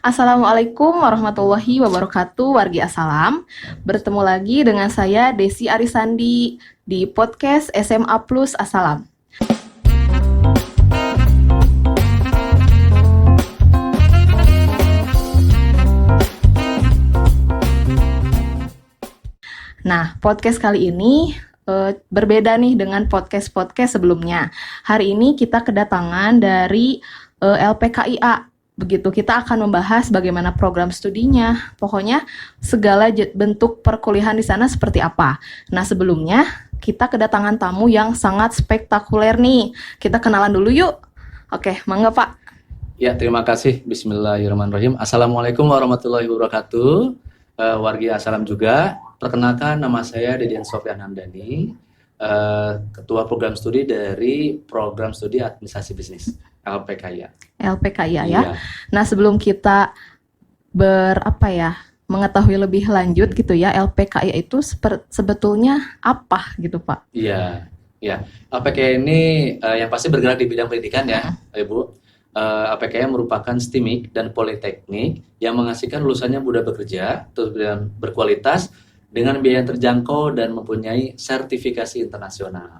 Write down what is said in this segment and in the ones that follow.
Assalamualaikum warahmatullahi wabarakatuh, wargi Assalam. Bertemu lagi dengan saya Desi Arisandi di podcast SMA Plus Assalam. Nah, podcast kali ini berbeda nih dengan podcast-podcast sebelumnya. Hari ini kita kedatangan dari LPKIA. Begitu, kita akan membahas bagaimana program studinya, pokoknya segala bentuk perkuliahan di sana seperti apa. Nah, sebelumnya kita kedatangan tamu yang sangat spektakuler nih. Kita kenalan dulu yuk. Oke, mangga Pak. Ya, terima kasih. Bismillahirrahmanirrahim. Assalamualaikum warahmatullahi wabarakatuh. Wargi Assalam juga. Perkenalkan, nama saya Deden Sofyan Hamdani, Ketua Program Studi dari Program Studi Administrasi Bisnis LPKIA. LPKIA ya. Nah, sebelum kita mengetahui lebih lanjut gitu ya, LPKIA itu sebetulnya apa gitu Pak? Iya. LPKIA ini yang pasti bergerak di bidang pendidikan ya, Ibu. LPKIA merupakan STIMIK dan Politeknik yang menghasilkan lulusannya mudah bekerja, terus berkualitas, dengan biaya yang terjangkau dan mempunyai sertifikasi internasional.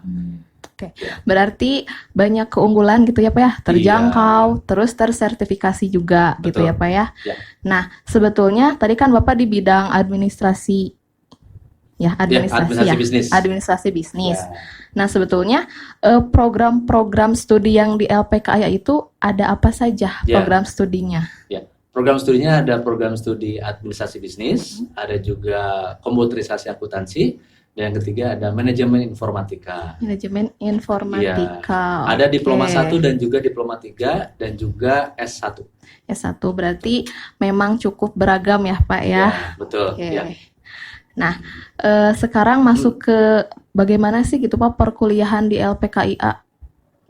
Oke. Berarti banyak keunggulan gitu ya Pak ya, terjangkau, terus tersertifikasi juga. Betul. Gitu ya Pak ya. Ya. Nah, sebetulnya tadi kan Bapak di bidang administrasi administrasi bisnis. Ya. Nah, sebetulnya program-program studi yang di LPKIA itu ada apa saja program studinya? Ya. Program studinya ada program studi administrasi bisnis, ada juga komputerisasi akuntansi, dan yang ketiga ada manajemen informatika. Manajemen informatika. Ya. Ada diploma 1 dan juga diploma 3 dan juga S1. S1 berarti memang cukup beragam ya Pak ya. Ya, betul. Ya. Nah, sekarang masuk ke bagaimana sih gitu Pak perkuliahan di LPKIA?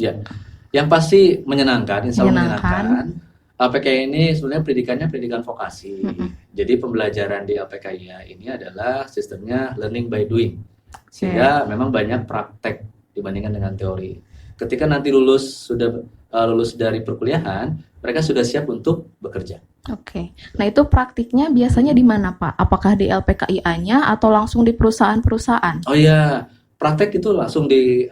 Ya, yang pasti menyenangkan, insya Allah menyenangkan. LPKIA ini sebenarnya pendidikannya pendidikan vokasi. Jadi pembelajaran di LPKIA ini adalah sistemnya learning by doing. Sehingga memang banyak praktek dibandingkan dengan teori. Ketika nanti lulus dari perkuliahan, mereka sudah siap untuk bekerja. Oke. Nah, itu praktiknya biasanya di mana, Pak? Apakah di LPKIA-nya atau langsung di perusahaan-perusahaan? Oh iya, praktek itu langsung di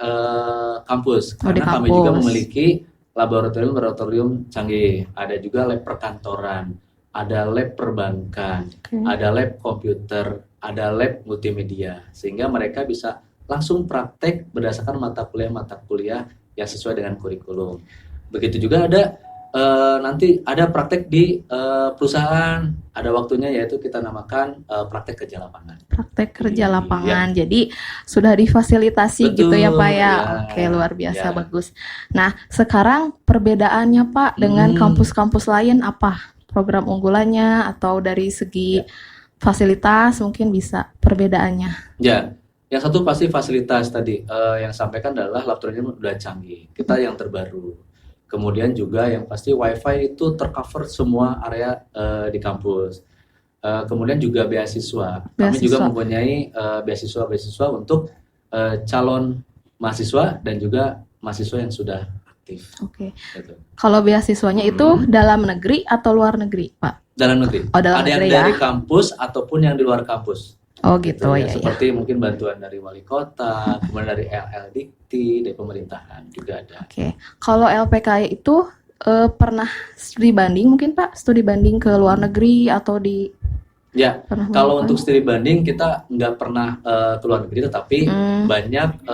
kampus. Karena kami juga memiliki laboratorium canggih, ada juga lab perkantoran, ada lab perbankan, ada lab komputer, ada lab multimedia, sehingga mereka bisa langsung praktek berdasarkan mata kuliah yang sesuai dengan kurikulum. Begitu juga ada nanti ada praktek di perusahaan, ada waktunya yaitu kita namakan praktek kerja lapangan. Praktek kerja lapangan, jadi sudah difasilitasi. Betul, gitu ya Pak ya. Oke, luar biasa, bagus. Nah, sekarang perbedaannya Pak dengan kampus-kampus lain apa? Program unggulannya atau dari segi fasilitas mungkin bisa perbedaannya? Ya, yang satu pasti fasilitas tadi yang sampaikan adalah laboratorium udah canggih, kita yang terbaru. Kemudian juga yang pasti WiFi itu tercover semua area di kampus. Kemudian juga beasiswa. Kami juga mempunyai beasiswa untuk calon mahasiswa dan juga mahasiswa yang sudah aktif. Oke. Gitu. Kalau beasiswanya itu dalam negeri atau luar negeri, Pak? Dalam negeri. Oh, dalam ada negeri yang dari kampus ataupun yang di luar kampus. Oh gitu ya. Seperti mungkin bantuan dari wali kota, kemudian dari LLDikti, dari pemerintahan juga ada. Oke. Kalau LPKIA itu pernah studi banding mungkin Pak? Studi banding ke luar negeri atau di? Ya, kalau untuk studi banding kita nggak pernah ke luar negeri, tetapi banyak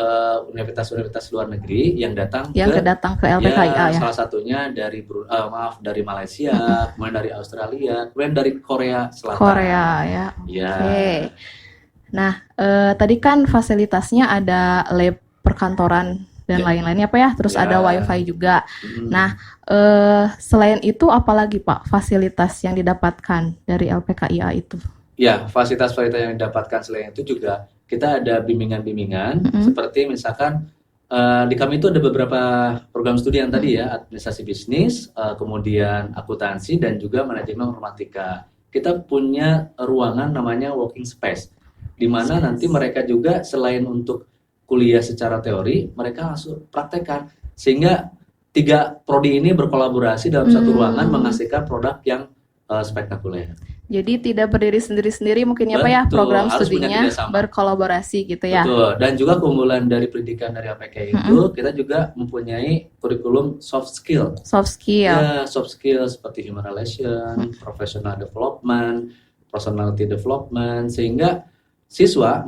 universitas-universitas luar negeri yang datang ke LPKIA ya. Salah satunya dari dari Malaysia, kemudian dari Australia, kemudian dari Korea Selatan. Korea ya. Oke. Nah, tadi kan fasilitasnya ada lab perkantoran dan lain-lainnya Pak ya, terus ada WiFi juga. Nah, selain itu apalagi Pak fasilitas yang didapatkan dari LPKIA itu? Ya, fasilitas-fasilitas yang didapatkan selain itu juga kita ada bimbingan-bimbingan seperti misalkan di kami itu ada beberapa program studi yang tadi ya, administrasi bisnis, kemudian akuntansi dan juga manajemen informatika. Kita punya ruangan namanya working space, di mana nanti mereka juga selain untuk kuliah secara teori, mereka langsung praktekkan, sehingga 3 prodi ini berkolaborasi dalam satu ruangan menghasilkan produk yang spektakuler. Jadi tidak berdiri sendiri-sendiri mungkin ya Pak ya, Betul, program harus punya studinya kerjasama. berkolaborasi gitu ya. Betul, dan juga keunggulan dari pendidikan dari APK itu kita juga mempunyai kurikulum soft skill. Soft skill. Ya, soft skill seperti human relation, professional development, personality development, sehingga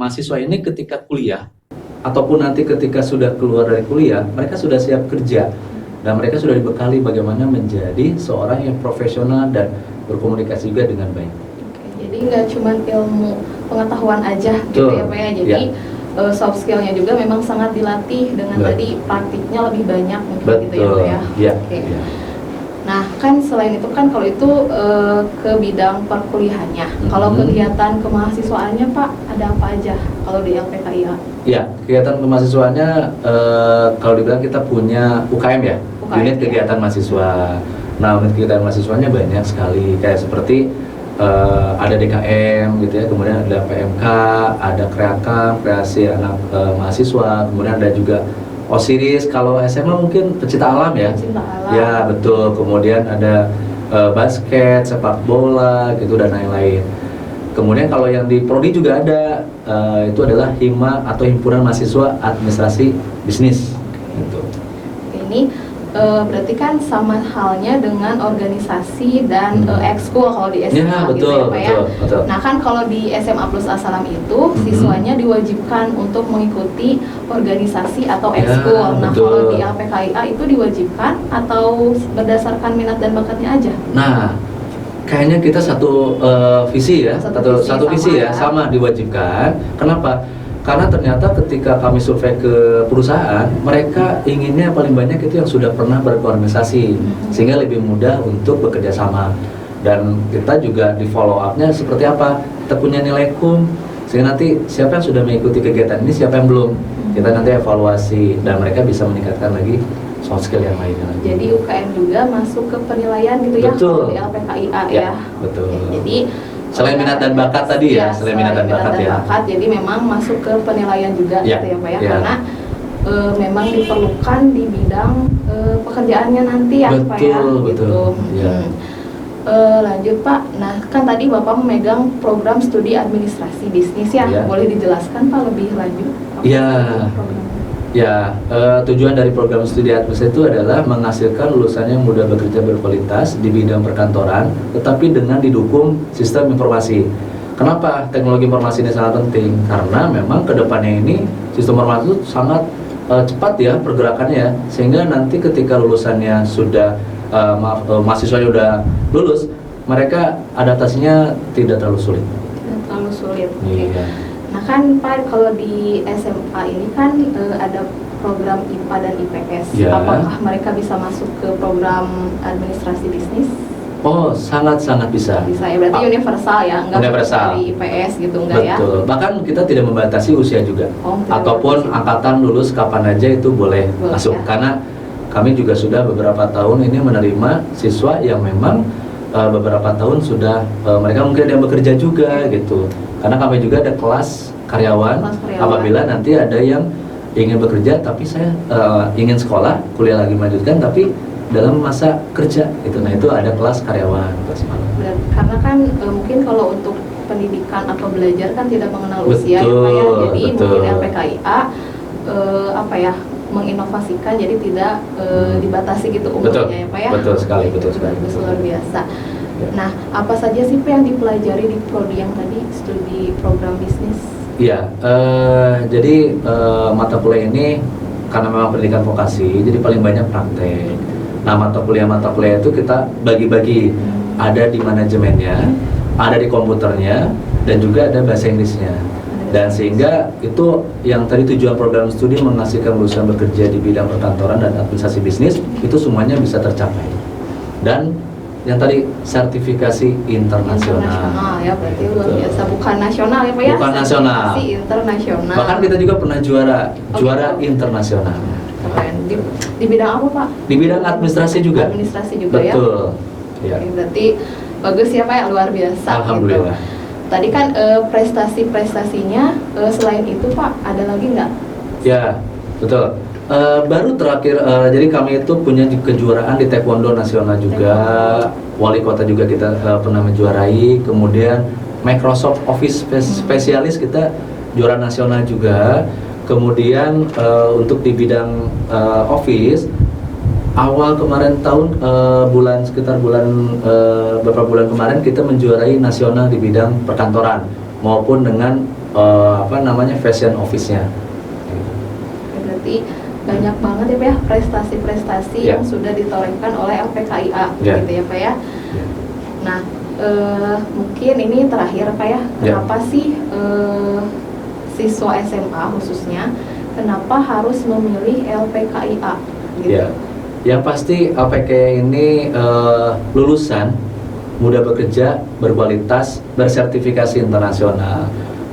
mahasiswa ini ketika kuliah ataupun nanti ketika sudah keluar dari kuliah, mereka sudah siap kerja dan mereka sudah dibekali bagaimana menjadi seorang yang profesional dan berkomunikasi juga dengan baik. Jadi nggak cuma ilmu pengetahuan aja gitu ya Pak ya. Jadi soft skillnya juga memang sangat dilatih dengan tadi praktiknya lebih banyak mungkin gitu ya Pak ya. Iya. Nah kan selain itu kan kalau itu ke bidang perkuliahannya. Kalau kegiatan kemahasiswaannya Pak ada apa aja kalau di LPKIA? Ya, kegiatan kemahasiswaannya kalau dibilang kita punya UKM ya, unit kegiatan mahasiswa. Nah, unit kegiatan mahasiswanya banyak sekali, kayak seperti ada DKM gitu ya, kemudian ada PMK, ada kreasi anak mahasiswa, kemudian ada juga Osiris. Kalau SMA mungkin pecinta alam ya. Pecinta alam. Ya, betul. Kemudian ada basket, sepak bola gitu dan lain-lain. Kemudian kalau yang di Prodi juga ada, itu adalah HIMA atau Himpunan Mahasiswa Administrasi Bisnis. Gitu. Ini berarti kan sama halnya dengan organisasi dan ekskul kalau di SMA ya, betul, gitu ya Pak ya. Betul. Nah kan kalau di SMA Plus Asalam itu siswanya diwajibkan untuk mengikuti organisasi atau ekskul. Nah kalau di LPKIA itu diwajibkan atau berdasarkan minat dan bakatnya aja? Nah, kayaknya kita satu visi ya, satu visi ya, sama diwajibkan. Kenapa? Karena ternyata ketika kami survei ke perusahaan, mereka inginnya paling banyak itu yang sudah pernah berorganisasi, sehingga lebih mudah untuk bekerja sama. Dan kita juga di follow up-nya seperti apa? Kita punya nilai KUM, sehingga nanti siapa yang sudah mengikuti kegiatan ini, siapa yang belum. Kita nanti evaluasi, dan mereka bisa meningkatkan lagi soft skill yang lainnya. Jadi UKM juga masuk ke penilaian gitu ya, di LPKIA ya. Betul. Jadi selain minat dan bakat tadi ya, selain minat dan bakat ya. Jadi memang masuk ke penilaian juga gitu ya Pak ya, karena memang diperlukan di bidang pekerjaannya nanti ya Pak ya. Betul. Lanjut Pak, nah kan tadi Bapak memegang program studi administrasi bisnis ya, boleh dijelaskan Pak lebih lanjut? Tujuan dari program studi administrasi itu adalah menghasilkan lulusan yang mudah bekerja berkualitas di bidang perkantoran, tetapi dengan didukung sistem informasi. Kenapa teknologi informasi ini sangat penting? Karena memang kedepannya ini sistem informasi itu sangat cepat ya pergerakannya ya, sehingga nanti ketika lulusannya sudah mahasiswanya sudah lulus, mereka adaptasinya tidak terlalu sulit. Tidak terlalu sulit. Iya. Nah kan Pak, kalau di SMA ini kan ada program IPA dan IPS. Apakah mereka bisa masuk ke program administrasi bisnis? Oh, sangat-sangat bisa. Bisa ya, berarti universal ya, enggak dari IPS gitu enggak ya? Betul. Bahkan kita tidak membatasi usia juga. Ataupun angkatan lulus kapan aja itu boleh masuk. Karena kami juga sudah beberapa tahun ini menerima siswa yang memang beberapa tahun sudah mereka mungkin ada yang bekerja juga gitu. Karena kami juga ada kelas karyawan. Apabila nanti ada yang ingin bekerja tapi saya ingin sekolah, kuliah lagi melanjutkan tapi dalam masa kerja gitu. Nah, itu ada kelas karyawan, kelas malam. Karena kan mungkin kalau untuk pendidikan atau belajar kan tidak mengenal usia ya Pak ya. Jadi mungkin LPKIA menginovasikan jadi tidak dibatasi gitu umurnya ya Pak ya. Betul sekali. Luar biasa. Nah, apa saja sih Pak yang dipelajari di prodi yang tadi, studi program bisnis? Iya, jadi mata kuliah ini karena memang pendidikan vokasi, jadi paling banyak praktek. Nah, mata kuliah itu kita bagi-bagi, ada di manajemennya, ada di komputernya, dan juga ada bahasa Inggrisnya. Dan sehingga itu yang tadi tujuan program studi menghasilkan lulusan bekerja di bidang perkantoran dan administrasi bisnis, itu semuanya bisa tercapai. Dan yang tadi sertifikasi internasional ya, berarti luar biasa, bukan nasional ya Pak ya? Bukan nasional. Sertifikasi internasional. Bahkan kita juga pernah juara internasional. Keren. Di bidang apa Pak? Di bidang administrasi juga. Administrasi juga. Betul. Ya. Berarti bagus ya Pak ya, luar biasa. Alhamdulillah. Gitu. Tadi kan prestasi-prestasinya selain itu Pak, ada lagi nggak? Ya, betul. Baru terakhir, jadi kami itu punya kejuaraan di Taekwondo nasional juga, wali kota juga kita pernah menjuarai, kemudian Microsoft Office spesialis kita juara nasional juga, kemudian untuk di bidang Office, awal kemarin tahun, sekitar bulan beberapa bulan kemarin kita menjuarai nasional di bidang perkantoran maupun dengan fashion office-nya. Berarti banyak banget ya Pak ya prestasi-prestasi yang sudah ditorehkan oleh LPKIA gitu ya Pak ya. Nah mungkin ini terakhir Pak ya, kenapa sih siswa SMA khususnya kenapa harus memilih LPKIA gitu? Yang pasti LPKIA ini lulusan mudah bekerja, berkualitas, bersertifikasi internasional.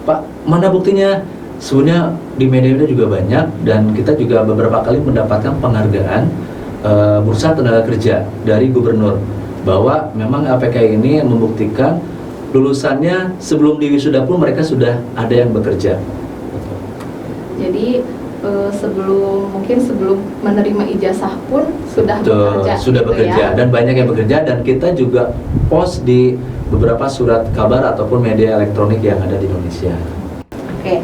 Pak, mana buktinya? Sebenarnya di media juga banyak, dan kita juga beberapa kali mendapatkan penghargaan bursa tenaga kerja dari gubernur bahwa memang LPKIA ini membuktikan lulusannya sebelum di wisuda pun mereka sudah ada yang bekerja. Jadi sebelum menerima ijazah pun sudah bekerja. Sudah bekerja dan banyak yang bekerja, dan kita juga post di beberapa surat kabar ataupun media elektronik yang ada di Indonesia. Oke.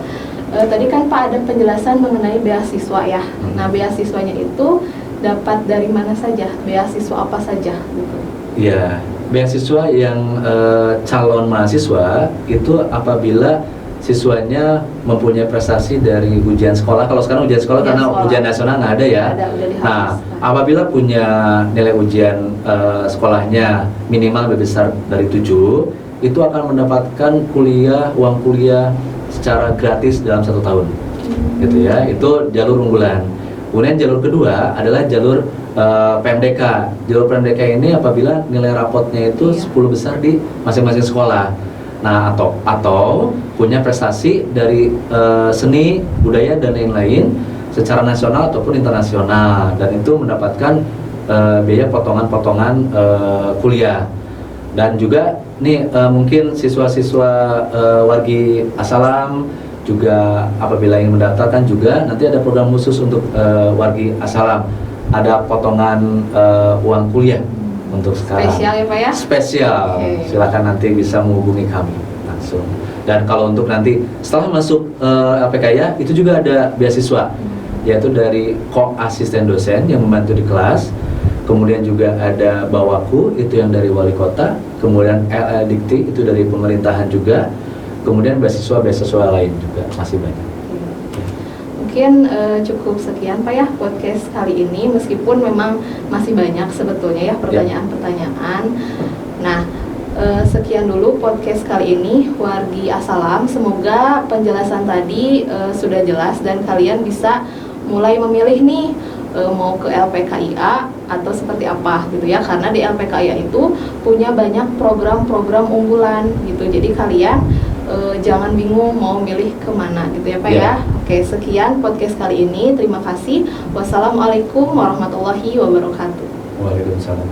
Tadi kan Pak ada penjelasan mengenai beasiswa ya. Nah, beasiswanya itu dapat dari mana saja? Beasiswa apa saja? Gitu. Ya, beasiswa yang calon mahasiswa itu apabila siswanya mempunyai prestasi dari ujian sekolah. Kalau sekarang ujian sekolah karena ujian nasional nggak ada ya. Nah, apabila punya nilai ujian sekolahnya minimal lebih besar dari 7, itu akan mendapatkan uang kuliah secara gratis dalam 1 tahun, gitu ya. Itu jalur unggulan. Kemudian jalur kedua adalah jalur PMDK. Jalur PMDK ini apabila nilai rapotnya itu 10 besar di masing-masing sekolah. Nah, atau punya prestasi dari seni, budaya dan lain-lain secara nasional ataupun internasional, dan itu mendapatkan biaya potongan-potongan kuliah. Dan juga nih mungkin siswa-siswa wargi Asalam juga apabila ingin mendaftarkan juga nanti ada program khusus untuk wargi Asalam, ada potongan uang kuliah untuk sekarang. Spesial ya Pak ya? Spesial. Silakan nanti bisa menghubungi kami langsung. Dan kalau untuk nanti setelah masuk LPKIA itu juga ada beasiswa, yaitu dari asisten dosen yang membantu di kelas. Kemudian juga ada Bawaku, itu yang dari wali kota. Kemudian LL Dikti, itu dari pemerintahan juga. Kemudian beasiswa lain juga masih banyak. Mungkin cukup sekian Pak ya podcast kali ini, meskipun memang masih banyak sebetulnya ya pertanyaan-pertanyaan. Nah, sekian dulu podcast kali ini Wargi Asalam. Semoga penjelasan tadi sudah jelas dan kalian bisa mulai memilih nih mau ke LPKIA atau seperti apa gitu ya, karena di LPKIA itu punya banyak program-program unggulan gitu, jadi kalian jangan bingung mau milih kemana gitu ya Pak ya. Oke, sekian podcast kali ini, terima kasih. Wassalamualaikum warahmatullahi wabarakatuh. Waalaikumsalam.